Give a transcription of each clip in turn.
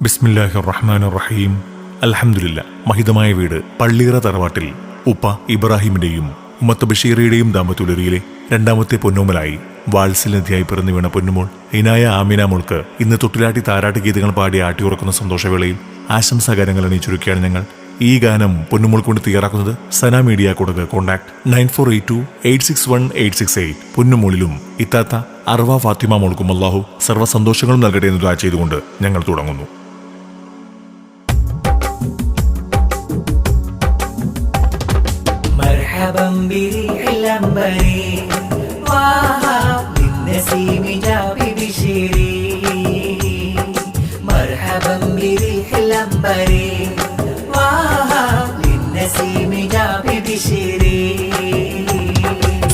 ബിസ്മില്ലാഹിർ റഹ്മാനിർ റഹീം. അൽഹംദുലില്ലാ. മഹിതമായ വീട് പള്ളിയറ തറവാട്ടിൽ ഉപ്പ ഇബ്രാഹിമിന്റെയും ഉമ്മത്ത് ബഷീറയുടെയും ദാമ്പത്യുലരിയിലെ രണ്ടാമത്തെ പൊന്നോമലായി വാത്സല്യനിധിയായി പിറന്നു വീണ പൊന്നുമോൾ ഇനായ ആമിന മോൾക്ക് ഇന്ന് തൊട്ടിലാട്ടി താരാട്ട് ഗീതങ്ങൾ പാടി ആട്ടിയുറക്കുന്ന സന്തോഷവേളയിൽ ആശംസാഗാനങ്ങൾ അണിയിച്ചൊരുക്കിയാണ് ഞങ്ങൾ ഈ ഗാനം പൊന്നുമോൾ കൊണ്ട് തയ്യാറാക്കുന്നത്. സന മീഡിയ കൊടുക്ക്. കോൺടാക്ട് 9482861868. പൊന്നുമോളിലും ഇത്താത്ത അർവ ഫാത്തിമ മോൾക്കും അല്ലാഹു സർവ്വ സന്തോഷങ്ങളും നൽകട്ടെ എന്ന് ദുആ ചെയ്തുകൊണ്ട് ഞങ്ങൾ തുടങ്ങുന്നു. مرحبا بريح العنبري وها للنسيم جاب بشيري مرحبا بريح العنبري وها للنسيم جاب بشيري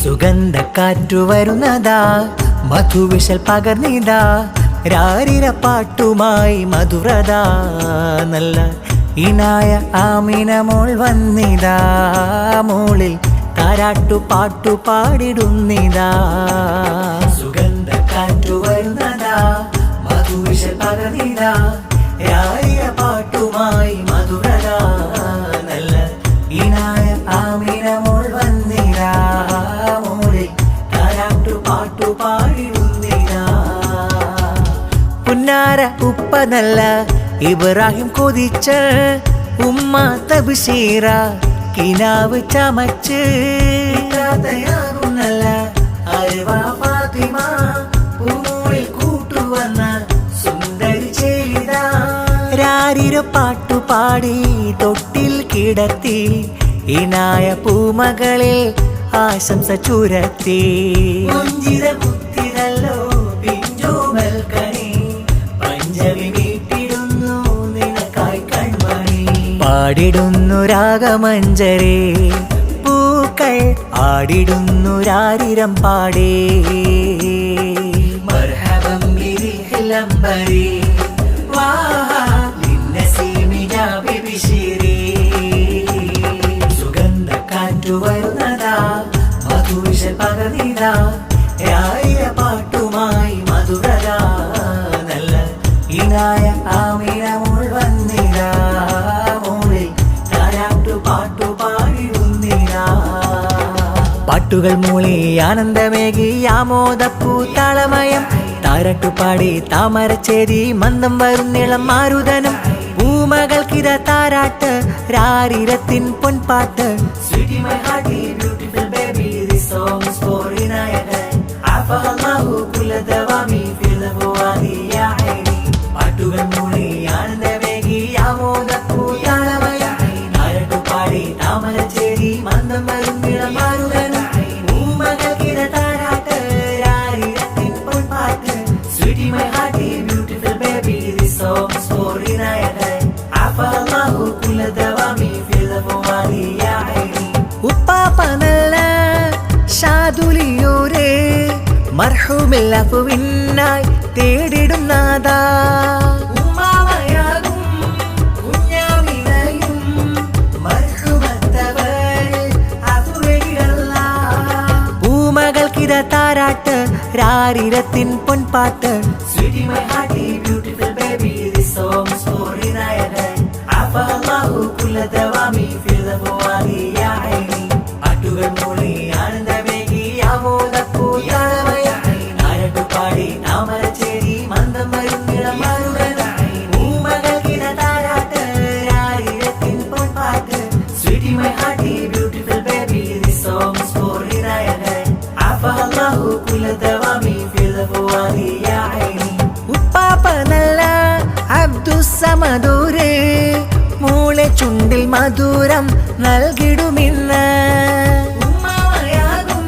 സുഗന്ധക്കാറ്റു വരുന്നതാ മധുവിശൽ പകർന്നിതാ രാരിര പാട്ടുമായി മധുരതാ നല്ല ഇനായ ആമിന മോൾ വന്നിതാ മോളിൽ താരാട്ടു പാട്ടു പാടിടുന്നിതാ സുഗന്ധക്കാറ്റു വരുന്നതാ മധുവിശൽ പകർന്നിതാ രാരിര പാട്ടുമായി മധുരതാ നല്ല ഇനായ ആമിന മോൾ വന്നിതാ മോളിൽ താരാട്ടു പാട്ടു പാടിടുന്നിതാ പുന്നാര ഉപ്പ നല്ല ഇബ്രാഹിം കൊതിച്ച് ഉമ്മ തബ്ശീറ കിനാവ് ചമച്ച് തയ്യാറുന്നല്ല അർവ ഫാത്തിമ പൂമോളിൽ കൂട്ടുവന്ന സുന്ദരി ചെയ്ത രാരിര പാട്ടു പാടി തൊട്ടിൽ കിടത്തി ഇനായ പൂമകളിൽ ആശംസ ചുരത്തി മുഞ്ചിത മുത്തിരല്ലോ പിഞ്ചോമൽ കണി പഞ്ചമി പാടിടുന്നു രാഗമഞ്ജരേ പൂക്കൾ ആടിടുന്നു രാരിരം പാടേ മർഹബം ബിരിഹിൽ അംബരി വാഹാ ലിന്നസീമി ജാബി ബിശിരി സുഗന്ധക്കാറ്റു വരുന്നതാ മധുവിശൽ പകർന്നിതാ രാരിര പാട്ടുമായി മധുരതാ നല്ല ഇനായ ആമിന മോൾ വന്നിതാ പാട്ടുകൾ മൂളി ആനന്ദമേകി ആമോദപ്പൂത്താളമയം താരട്ടുപാടി താമരച്ചേരി മന്ദം വരുന്നിളം മാരുതനും പൂമകൾക്കിത താരാട്ട് രാരിരത്തിൻ പൊൻപാട്ട് പാട്ടുകൾ മൂളി ആനന്ദമേകി ആമോദപ്പൂത്താളമയം താരട്ടുപാടി താമരച്ചേരി മന്ദം വരുന്നിളം മാരുതനും ഉപ്പാപ്പനല്ല ഷാദുലിയോരേ മർഹൂമില്ലഫുവിനായി തേടിടും നാദാ ഉമ്മാമയാകും കുഞ്ഞാമിനയും മർഹൂമത്തവരിൽ അതുവഴിയല്ല പൂമകൾക്കിത താരാട്ട് രാരിരത്തിൻ പൊൻപാട്ട് Sweetie my hearty beautiful baby this song is for inayagan afa Allahu kulla dawami fil dawani ya aini പാട്ടുകൾ മൂളി ആനന്ദമേകി ആമോദപ്പൂ താളമയം താരട്ടു പാടി താമരച്ചേരി മന്ദം വരുന്നിളം മാരുതനും പൂമകൾക്കിത താരാട്ട് രാരിരത്തിൻ പൊൻപാട്ട് Sweetie my hearty beautiful baby this song is for inayagan afa Allahu kulla dawami fil dawani ya aini ഉപ്പാപ്പനല്ല അബ്ദുസ്സമദൂരേ മൂളെ ചുണ്ടിൽ മധുരം നൽകിടുമിന്ന് ഉമ്മാമയാകും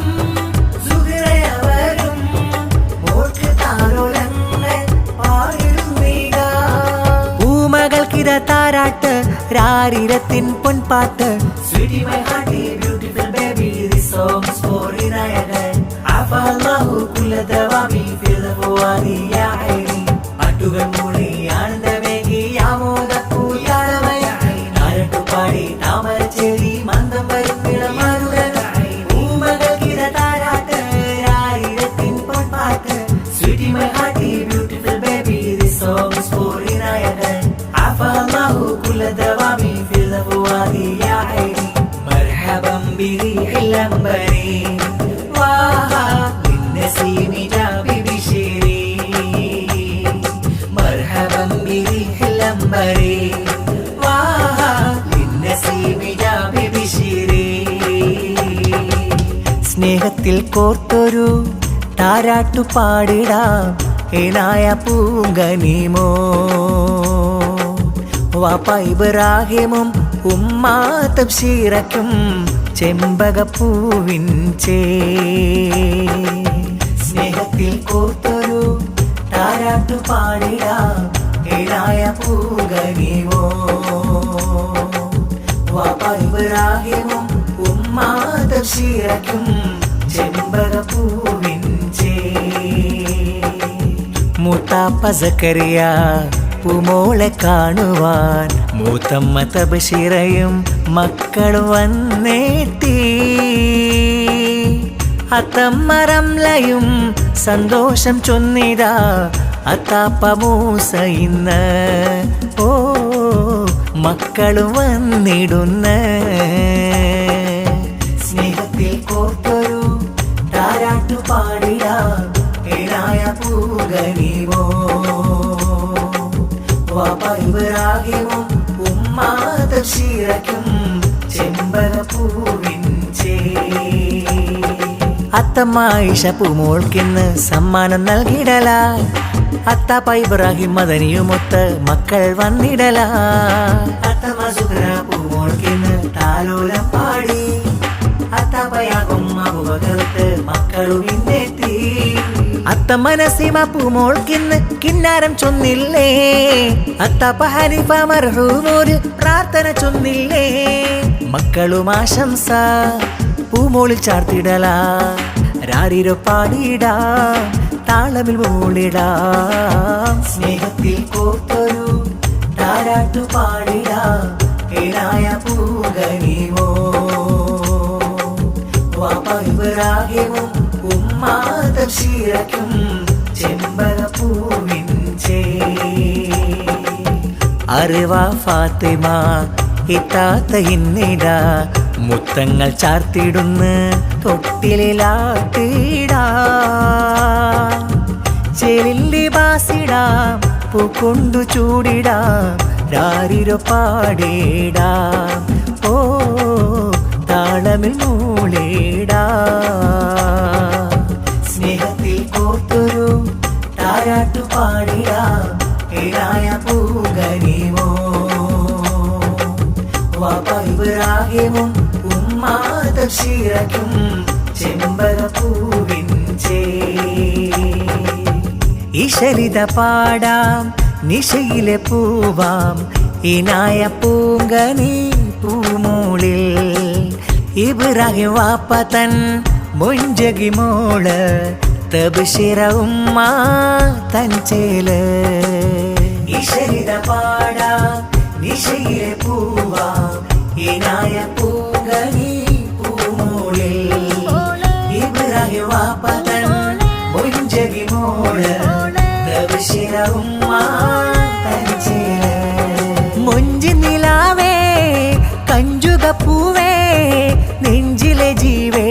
സുഹൃയവരും മോൾക്ക് താരോലങ്ങൾ പാടിടുന്നീക പൂമകൾക്കിത താരാട്ട് രാരിരത്തിൻ പൊൻപാട്ട് Sweetie my hearty beautiful baby this song is for inayagan afa Allahu kulla dawami fil dawani ya aini പാട്ടുകൾ മൂളി ആനന്ദമേകി ആമോദപ്പൂ താളമയം താരട്ടു പാടി താമരച്ചേരി മന്ദം വരുന്നിളം മാരുതനും പൂമകൾക്കിത താരാട്ട് രാരിരത്തിൻ പൊൻപാട്ട് Sweetie my hearty beautiful baby this song is for Vinayakan അഫല്ലാഹു കുല്ല ദവാമി ഫിൽ അബ്വാദി യാ ഐനി മർഹബൻ ബിറിഹിൽ അംബരി വാഹാ ലിന്നസീമി ജാബി ബിശിരി മർഹബൻ ബിറിഹിൽ അംബരി വാഹാ ലിന്നസീമി ജാബി ബിശിരി സ്നേഹത്തിൽ കോർത്തൊരു താരാട്ടു പാടിടാം ഏനായ പൂങ്കനിമോ വാപ്പ ഇബ്രാഹിമും ഉമ്മ തബ്ശീറക്കും ചെമ്പകപ്പൂവിൻ ചേ സ്നേഹത്തിൽ കോർത്തൊരു താരാട്ടു പാടിടാം ഏനായ പൂങ്കനിമോ വാപ്പ ഇബ്രാഹിമും ഉമ്മ തബ്ശീറക്കും ചെമ്പകപ്പൂവിൻ ചേ മൂത്താപ്പ സക്കരിയ പൂമോളെ കാണുവാൻ മൂത്തമ്മ തബ്ശീറയും മക്കളും വന്നേത്തി അത്തമ്മ റംലയും സന്തോഷം ചൊന്നിതാ അത്താപ്പ മൂസ ഇന്ന് ഓ മക്കളും വന്നിടുന്ന സ്നേഹത്തിൽ കോർത്തൊരു താരാട്ടു പാടിടാം ഏനായ പൂങ്കനിമോ വാപ്പ ഇബ്രാഹിമും ഉമ്മ തബ്ശീറക്കും ചെമ്പകപ്പൂവിൻ ചേ അത്തമ്മ ആയിഷ പൂമോൾക്കിന്ന് സമ്മാനം നൽകിടല അത്താപ്പ ഇബ്രാഹിം മദനിയുമൊത്ത് മക്കൾ വന്നിടല അത്തമ്മ സുഗ്ര പൂമോൾക്കിന്ന് താലോലം പാടി അത്താപ്പയാകും അബൂബക്കർക്ക് മക്കളും ഇന്നെത്തി അത്തമ്മ നസീമ പൂമോൾക്കിന്ന് കിന്നാരം ചൊന്നില്ലേ അത്താപ്പ ഹനീഫ മർഹൂമോര് പ്രാർത്ഥന ചൊന്നില്ലേ മക്കളും ആശംസ പൂമോളിൽ ചാർത്തിടല രാരിരോ പാടിടാം താളമിൽ മൂളിടാം സ്നേഹത്തിൽ കോർത്തൊരു താരാട്ടു പാടിടാം ഏനായ പൂങ്കനിമോ വാപ്പ ഇബ്രാഹിമും ഉമ്മ തബ്ശീറക്കും ചെമ്പകപ്പൂവിൻ ചേ അറിവാ ഫാത്തിമ ഇത്താത്ത ഇന്നിട മുത്തങ്ങൾ ചാർത്തിടുന്ന് തൊട്ടിലാട്ടിടാ ചെലിന്റെ ബാസിടാം പൂക്കൊണ്ടു ചൂടിടാം രാരിരോ പാടിടാം ഓ താളമിൽ മൂളിടാ സ്നേഹത്തിൽ കോർത്തൊരു താരാട്ടു പാടിടാം ഏനായ പൂങ്കനിമോ വാപ്പ ഇബ്രാഹിമും ഉമ്മ തബ്ശീറക്കും ചെമ്പകപ്പൂവിൻ ചേ ഇശലിത പാടാം നിശയിലെ പൂവാം ഇനായ പൂങ്കനി പൂമൂളിൽ ഇബ്രാഹിം വാപ്പ തൻ മൊഞ്ചകി മോള് തബ്ശീറ ഉമ്മ തൻ ചേല് ഇശലിത പാടാം നിശയിലെ പൂവാം ഇനായ പൂങ്കനി പൂമൂളിൽ ഇബ്രാഹിം വാപ്പ തൻ മൊഞ്ചകി മോള് തബ്ശീറ ഉമ്മ തൻ ചേല് മൊഞ്ചി നിലാവേ കഞ്ചുക പൂവേ നെഞ്ചിലെ ജീവേ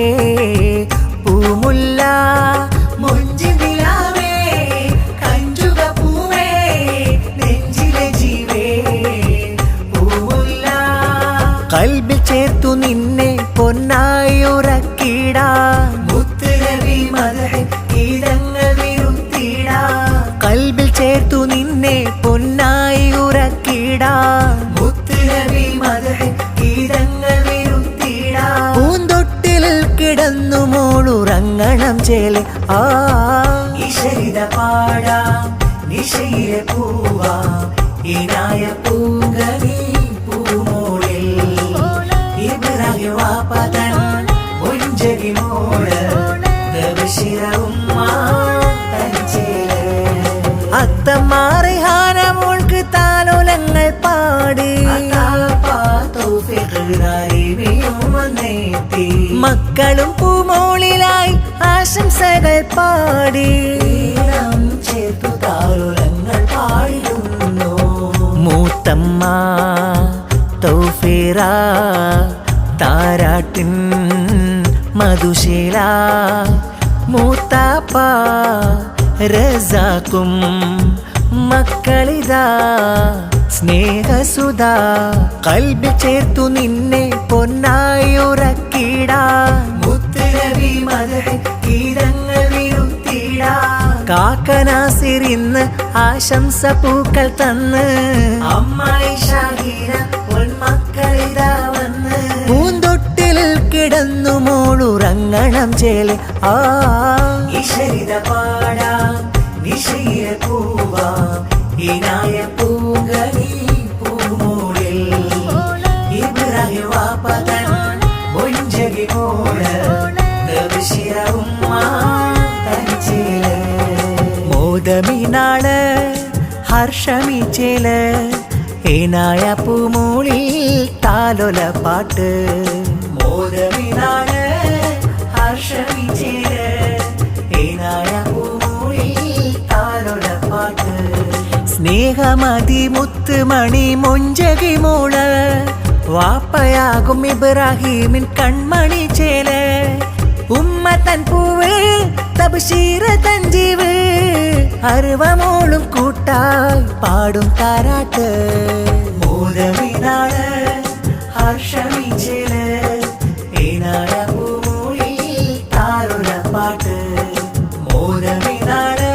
പൂമുല്ല മൊഞ്ചി നിലാവേ കഞ്ചുക പൂവേ നെഞ്ചിലെ ജീവേ പൂമുല്ല കൽബിൽ ചേർത്തു നിന്നെ പൊന്നായി ഉറക്കിടാ മുത്തുനബി മദഹ് ഗീതങ്ങൾ വിരുത്തിടാ കൽബിൽ ചേർത്തു നിന്നെ പൊന്നായി ഉറക്കിടാ മുത്തുനബി മദഹ് ഗീതങ്ങൾ വിരുത്തിടാ പൂന്തൊട്ടിൽ കിടന്നു മോളുറങ്ങണം ചേലെ ആ ഇശരിത പാടാം നിശയിലെ പൂവാം ഇനായ പൂങ്കനി പൂമോളിൽ ഇബ്രാഹിം വാപ്പ തൻ മൊഞ്ചകി മോള് തബ്ശീറ ഉമ്മ തൻ ചേല് അത്തമ്മാറിഹാന മോൾക്ക് താലോലങ്ങൾ പാടി മക്കളും പൂമോളിലായി ആശംസകൾ പാടി ചേർത്തു താലോലങ്ങൾ പാടിടുന്നു മുത്തമ്മ തൗഫീറ താരാട്ടിൻ മധുശീല മൂത്താപ്പ റസാക്കും മക്കളിതാ സ്നേഹസുധ കൽബിൽ ചേർത്തു നിന്നെ പൊന്നായുറക്കിടാ മുത്തനബി മദഹ് ഗീതങ്ങൾ വിരുത്തിടാ കാക്കനാസിർ ഇന്ന് ആശംസ പൂക്കൾ തന്ന് അമ്മായി ഷാഹിന പൊന്മക്കളിതാ വന്ന് പൂന്തൊട്ടിലിൽ കിടന്നു മോളുറങ്ങണം ചേലെ ആ ഇശരിത പാടാം നിശയിലെ പൂവാം ഇനായ പൂങ്കനി പൂമൂളിൽ ഇബ്രാഹിം വാപ്പതൻ മുഞ്ചകി മോള് തബ്ശിറ ഉമ്മ തനിച്ചേല് മോദമിനാള് ഹർഷമിച്ചേല് ഇനായ പൂമൂളിൽ താലൊല പാട്ട് മോദമിനാള് ഹർഷമിച്ചേല് ഇനായ സ്നേഹമതി മുത്തുമണി മൊഞ്ചകി മോള് വാപ്പയാകും ഇബ്രാഹിമിൻ കൺമണി ചേല് ഉമ്മ തൻ പൂവ് തബ്ശീറ തൻ ജീവ് അറുവമോളും കൂട്ടായി പാടും താരാട്ട് മോദമിനാള് ഹർഷമി ചേല് ഇനായ പൂമൂളിൽ താരുല പാട്ട് മോദമിനാള്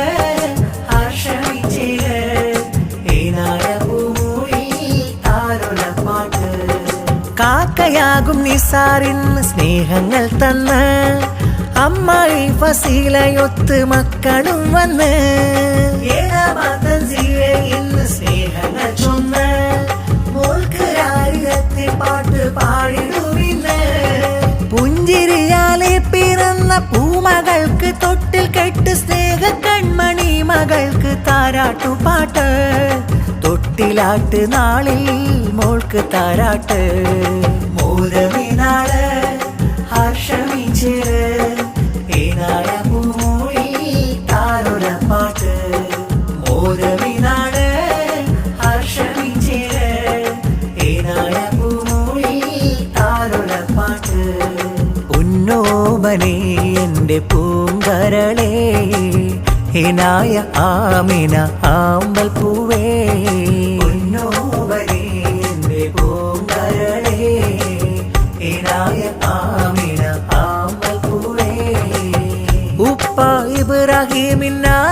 കാക്കയാകും നിസാറിന് സ്നേഹങ്ങൾ തന്ന് അമ്മായി ഫസീലയൊത്ത് മക്കളും വന്ന് ഇന്ന് സ്നേഹങ്ങൾ ചൊന്ന് മോൾക്ക് രാരികത്തെ പാട്ട് പാടിടുവിന്ന് പുഞ്ചിരിയാലെ പിറന്ന പൂമകൾക്ക് തൊട്ടിൽ കെട്ട് സ്നേഹ കൺമണി മകൾക്ക് താരാട്ടുപാട്ട് തൊട്ടിലാട്ട് നാളിൽ മോൾക്ക് താരാട്ട് മോദമിനാള് ഹർഷമിച്ചേര് ഇനായ പൂമൂളിൽ താരുല പാട്ട് മോദമിനാള് ഹർഷമിച്ചേര് ഇനായ പൂമൂളിൽ താരുല പാട്ട് ഉന്നോമനെ എൻ്റെ പൂങ്കരളേ ഇനായ ആമിന ആമ്പൽ പൂവേ ഉന്നോമനെ എൻ്റെ പൂങ്കരളേ ഇനായ ആമിന ആമ്പൽ പൂവേ ഉപ്പ ഇബ്രാഹിമിനാറ്റക്കനി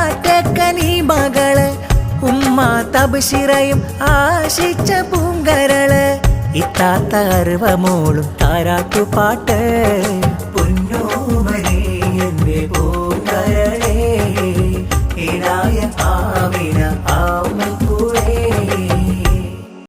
മകള് ഉമ്മ തബ്ശിറയും ആശിച്ച പൂങ്കരള് ഇത്താത്ത അറുവമോളും താരാട്ടുപാട്ട് പൊന്നോമനെ എൻ്റെ പൂങ്കരളേ ഇനായ ആമിന